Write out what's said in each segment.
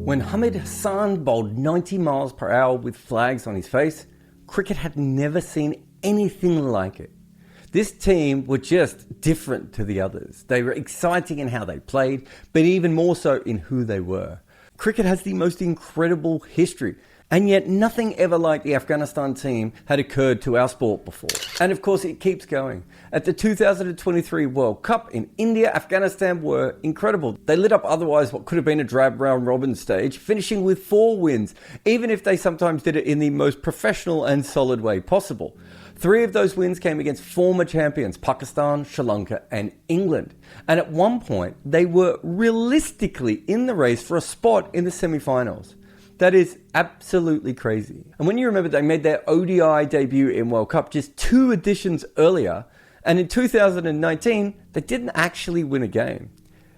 When Hamid Hassan bowled 90 miles per hour with flags on his face, cricket had never seen anything like it. This team were just different to the others. They were exciting in how they played, but even more so in who they were. Cricket has the most incredible history, and yet nothing ever like the Afghanistan team had occurred to our sport before. And of course it keeps going. At the 2023 World Cup in India, Afghanistan were incredible. They lit up otherwise what could have been a drab round robin stage, finishing with 4 wins, even if they sometimes did it in the most professional and solid way possible. 3 of those wins came against former champions Pakistan, Sri Lanka and England. And at one point, they were realistically in the race for a spot in the semi-finals. That is absolutely crazy. And when you remember they made their ODI debut in World Cup just 2 editions earlier, and in 2019, they didn't actually win a game.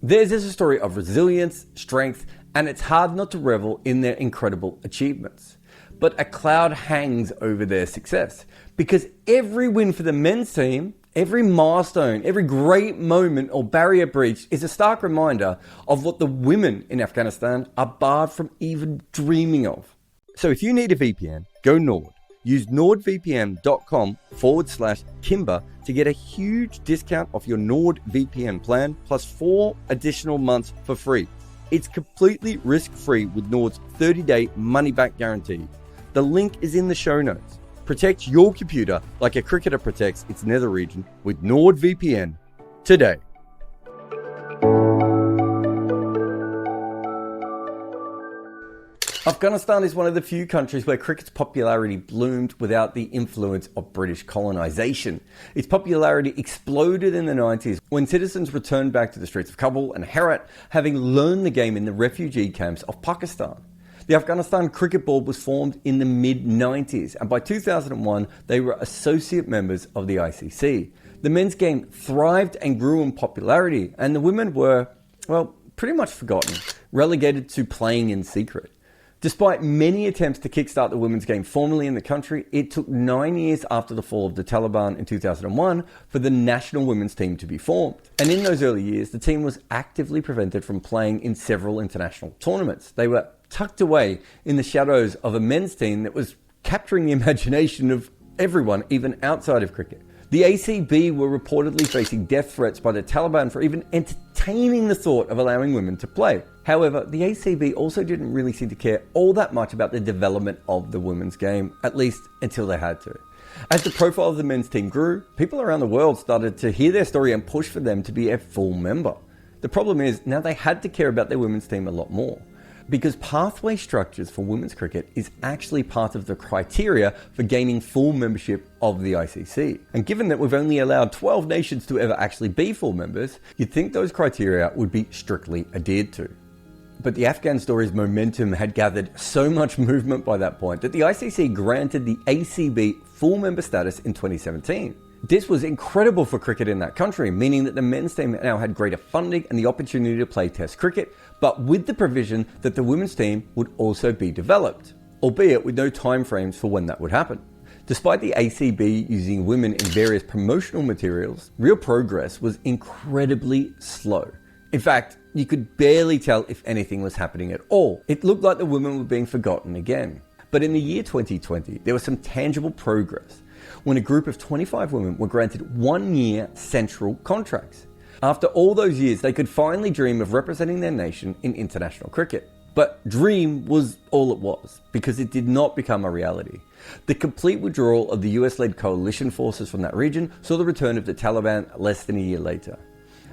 Theirs is a story of resilience, strength, and it's hard not to revel in their incredible achievements. But a cloud hangs over their success, because every win for the men's team, every milestone, every great moment or barrier breach is a stark reminder of what the women in Afghanistan are barred from even dreaming of. So if you need a VPN, go Nord. Use nordvpn.com/Kimber to get a huge discount off your Nord VPN plan plus 4 additional months for free. It's completely risk-free with Nord's 30-day money-back guarantee. The link is in the show notes. Protect your computer like a cricketer protects its nether region with NordVPN today. Afghanistan is one of the few countries where cricket's popularity bloomed without the influence of British colonization. Its popularity exploded in the 90s when citizens returned back to the streets of Kabul and Herat, having learned the game in the refugee camps of Pakistan. The Afghanistan Cricket Board was formed in the mid-90s, and by 2001, they were associate members of the ICC. The men's game thrived and grew in popularity, and the women were, well, pretty much forgotten, relegated to playing in secret. Despite many attempts to kickstart the women's game formally in the country, it took 9 years after the fall of the Taliban in 2001 for the national women's team to be formed. And in those early years, the team was actively prevented from playing in several international tournaments. They were tucked away in the shadows of a men's team that was capturing the imagination of everyone, even outside of cricket. The ACB were reportedly facing death threats by the Taliban for even entertaining the thought of allowing women to play. However, the ACB also didn't really seem to care all that much about the development of the women's game, at least until they had to. As the profile of the men's team grew, people around the world started to hear their story and push for them to be a full member. The problem is, now they had to care about their women's team a lot more, because pathway structures for women's cricket is actually part of the criteria for gaining full membership of the ICC. And given that we've only allowed 12 nations to ever actually be full members, you'd think those criteria would be strictly adhered to. But the Afghan story's momentum had gathered so much movement by that point that the ICC granted the ACB full member status in 2017. This was incredible for cricket in that country, meaning that the men's team now had greater funding and the opportunity to play Test cricket, but with the provision that the women's team would also be developed, albeit with no timeframes for when that would happen. Despite the ACB using women in various promotional materials, real progress was incredibly slow. In fact, you could barely tell if anything was happening at all. It looked like the women were being forgotten again. But in the year 2020, there was some tangible progress when a group of 25 women were granted 1-year central contracts. After all those years, they could finally dream of representing their nation in international cricket. But dream was all it was, because it did not become a reality. The complete withdrawal of the US-led coalition forces from that region saw the return of the Taliban less than a year later.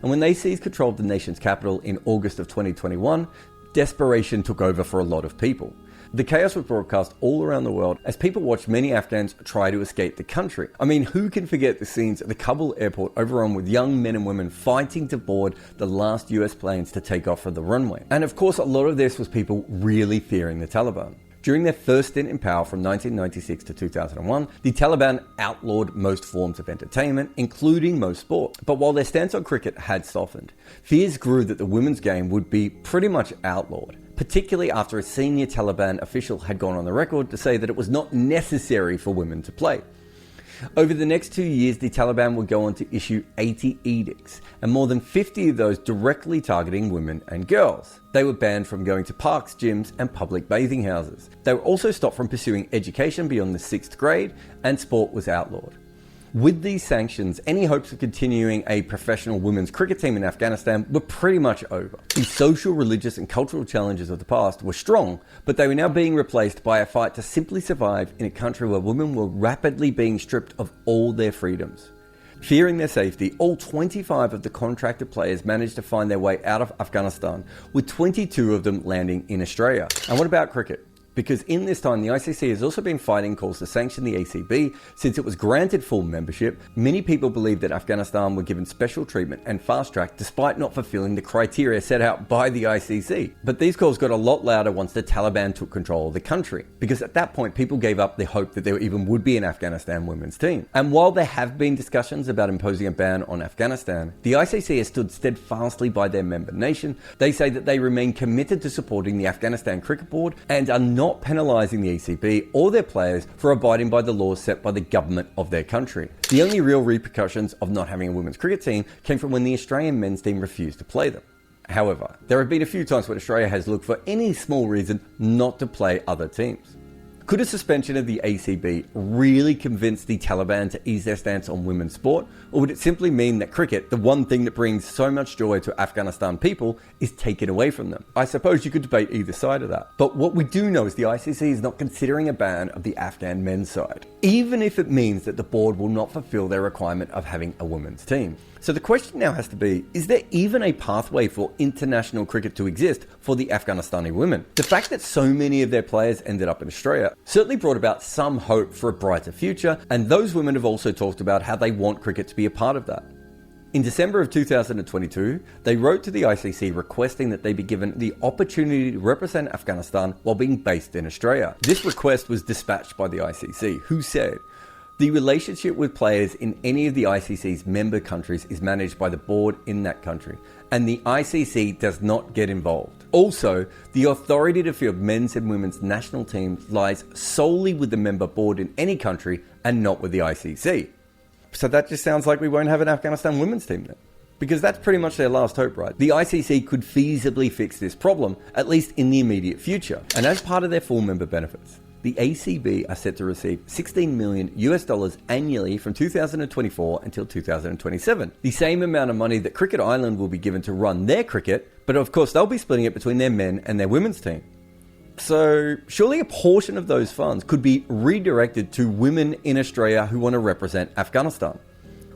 And when they seized control of the nation's capital in August of 2021, desperation took over for a lot of people. The chaos was broadcast all around the world as people watched many Afghans try to escape the country. I mean, who can forget the scenes at the Kabul airport overrun with young men and women fighting to board the last US planes to take off from the runway? And of course, a lot of this was people really fearing the Taliban. During their first stint in power from 1996 to 2001, the Taliban outlawed most forms of entertainment, including most sport. But while their stance on cricket had softened, fears grew that the women's game would be pretty much outlawed, particularly after a senior Taliban official had gone on the record to say that it was not necessary for women to play. Over the next 2 years, the Taliban would go on to issue 80 edicts, and more than 50 of those directly targeting women and girls. They were banned from going to parks, gyms, and public bathing houses. They were also stopped from pursuing education beyond the 6th grade, and sport was outlawed. With these sanctions, any hopes of continuing a professional women's cricket team in Afghanistan were pretty much over. The social, religious, and cultural challenges of the past were strong, but they were now being replaced by a fight to simply survive in a country where women were rapidly being stripped of all their freedoms. Fearing their safety, all 25 of the contracted players managed to find their way out of Afghanistan, with 22 of them landing in Australia. And what about cricket? Because in this time, the ICC has also been fighting calls to sanction the ACB since it was granted full membership. Many people believe that Afghanistan were given special treatment and fast track despite not fulfilling the criteria set out by the ICC. But these calls got a lot louder once the Taliban took control of the country, because at that point people gave up the hope that there even would be an Afghanistan women's team. And while there have been discussions about imposing a ban on Afghanistan, the ICC has stood steadfastly by their member nation. They say that they remain committed to supporting the Afghanistan Cricket Board and are not penalising the ACB or their players for abiding by the laws set by the government of their country. The only real repercussions of not having a women's cricket team came from when the Australian men's team refused to play them. However, there have been a few times when Australia has looked for any small reason not to play other teams. Could a suspension of the ACB really convince the Taliban to ease their stance on women's sport? Or would it simply mean that cricket, the one thing that brings so much joy to Afghanistan people, is taken away from them? I suppose you could debate either side of that. But what we do know is the ICC is not considering a ban of the Afghan men's side, even if it means that the board will not fulfill their requirement of having a women's team. So the question now has to be, is there even a pathway for international cricket to exist for the Afghanistani women? The fact that so many of their players ended up in Australia certainly brought about some hope for a brighter future, and those women have also talked about how they want cricket to be a part of that. In December of 2022, they wrote to the ICC requesting that they be given the opportunity to represent Afghanistan while being based in Australia. This request was dispatched by the ICC, who said, "The relationship with players in any of the ICC's member countries is managed by the board in that country, and the ICC does not get involved. Also, the authority to field men's and women's national teams lies solely with the member board in any country and not with the ICC." So that just sounds like we won't have an Afghanistan women's team then. Because that's pretty much their last hope, right? The ICC could feasibly fix this problem, at least in the immediate future. And as part of their full member benefits, the ACB are set to receive $16 million annually from 2024 until 2027. The same amount of money that Cricket Island will be given to run their cricket, but of course they'll be splitting it between their men and their women's team. So surely a portion of those funds could be redirected to women in Australia who want to represent Afghanistan.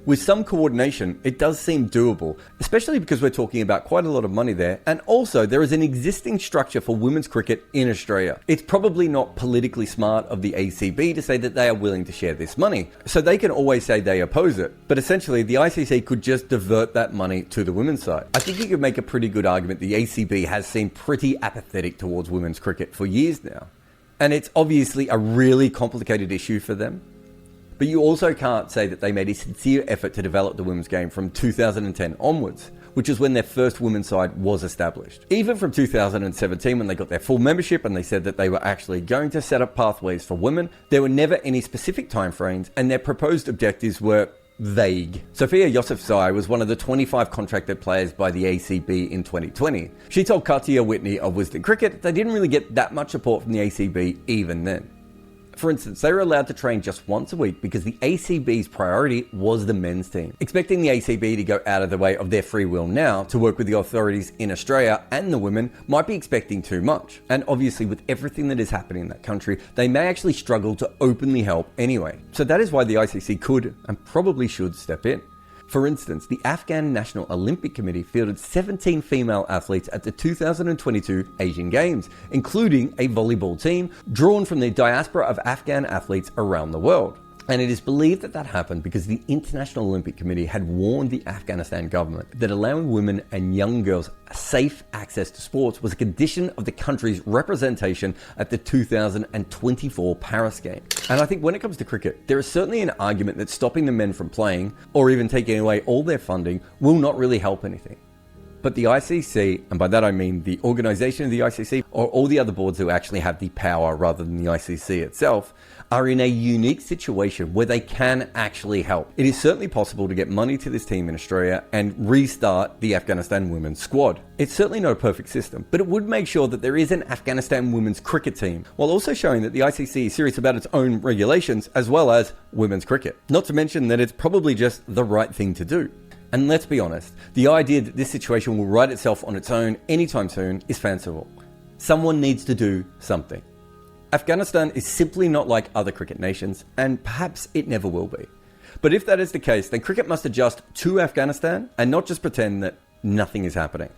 With some coordination, it does seem doable, especially because we're talking about quite a lot of money there, and also there is an existing structure for women's cricket in Australia. It's probably not politically smart of the ACB to say that they are willing to share this money, so they can always say they oppose it, but essentially the ICC could just divert that money to the women's side. I think you could make a pretty good argument the ACB has seemed pretty apathetic towards women's cricket for years now, and it's obviously a really complicated issue for them. But you also can't say that they made a sincere effort to develop the women's game from 2010 onwards, which is when their first women's side was established. Even from 2017, when they got their full membership and they said that they were actually going to set up pathways for women, there were never any specific timeframes, and their proposed objectives were vague. Sophia Yousafzai was one of the 25 contracted players by the ACB in 2020. She told Katia Whitney of Wisden Cricket they didn't really get that much support from the ACB even then. For instance, they were allowed to train just once a week because the ACB's priority was the men's team. Expecting the ACB to go out of the way of their free will now to work with the authorities in Australia and the women might be expecting too much. And obviously with everything that is happening in that country, they may actually struggle to openly help anyway. So that is why the ICC could and probably should step in. For instance, the Afghan National Olympic Committee fielded 17 female athletes at the 2022 Asian Games, including a volleyball team drawn from the diaspora of Afghan athletes around the world. And it is believed that that happened because the International Olympic Committee had warned the Afghanistan government that allowing women and young girls safe access to sports was a condition of the country's representation at the 2024 Paris Games. And I think when it comes to cricket, there is certainly an argument that stopping the men from playing, or even taking away all their funding, will not really help anything. But the ICC, and by that I mean the organisation of the ICC, or all the other boards who actually have the power rather than the ICC itself, are in a unique situation where they can actually help. It is certainly possible to get money to this team in Australia and restart the Afghanistan women's squad. It's certainly not a perfect system, but it would make sure that there is an Afghanistan women's cricket team, while also showing that the ICC is serious about its own regulations as well as women's cricket. Not to mention that it's probably just the right thing to do. And let's be honest, the idea that this situation will right itself on its own anytime soon is fanciful. Someone needs to do something. Afghanistan is simply not like other cricket nations, and perhaps it never will be. But if that is the case, then cricket must adjust to Afghanistan and not just pretend that nothing is happening.